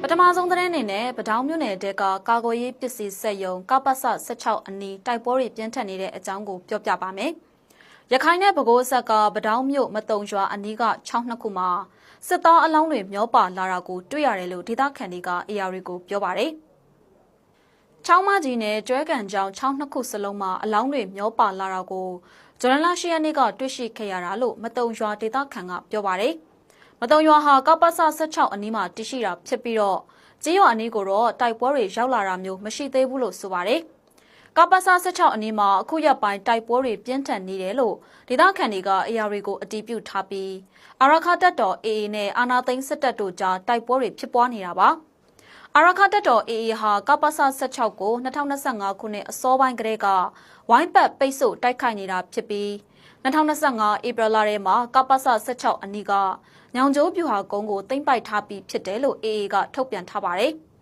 ပထမဆုံးသတင်းအနေနဲ့ပဒေါင်းမြို့နယ်တဲကကာကွယ်ရေးပစ္စည်းစက်ရုံကပ္ပစ16အနီးတိုက်ပွဲတွေပြင်းထန်နေတဲ့အကြောင်းကိုပြောပြပါမယ်။ရခိုင်နဲ့ပဲခူးဆက်ကပဒေါင်းမြို့မတုံရွာအနီးက6နှစ်ခုမှာစစ်သားအလောင်းတွေမျောပါလာတာကိုတွေ့ရတယ်လို့ဒေသခံတွေက AR ကိုပြောပါတယ်။ချောင်းမကြီးနဲ့ကျွဲကန်ကျောင်း6နှစ်ခုစလုံးမှာအလောင်းတွေမျောပါလာတာကိုဇွန်လ10ရက်နေ့ကတွေ့ရှိခဲ့ရတာလို့မတုံရွာဒေသခံကပြောပါတယ်။မတုံရွာဟာကပ္ပစ16အနီးမှာတည်ရှိတာဖြစ်ပြီးတော့ကျေးရွာအနီးကိုတော့တိုက်ပွဲတွေရောက်လာတာမျိုးမရှိသေးဘူးလို့ဆိုပါတယ်။ကပ္ပစ16အနီးမှာအခုရက်ပိုင်းတိုက်ပွဲတွေပြင်းထန်နေတယ်လို့ဒေသခံတွေက AR ကိုအတည်ပြုထားပြီးအာရခတပ်တော် AA နဲ့အာနာသိန်းစစ်တပ်တို့ကြားတိုက်ပွဲတွေဖြစ်ပွားနေတာပါ။အာရခတပ်တော် AA ဟာကပ္ပစ16ကို2025ခုနှစ်အစောပိုင်းကတည်းကဝိုင်းပတ်ပိတ်ဆို့တိုက်ခိုက်နေတာဖြစ်ပြီး2025ဧပြီလထဲမှာကပ္ပစ16အနီးကညောင်ကျိုးပြူဟာကုန်းကိုသိမ်းပိုက်ထားပြီးဖြစ်တယ်လို့ AA ကထုတ်ပြန်ထားပါတယ်။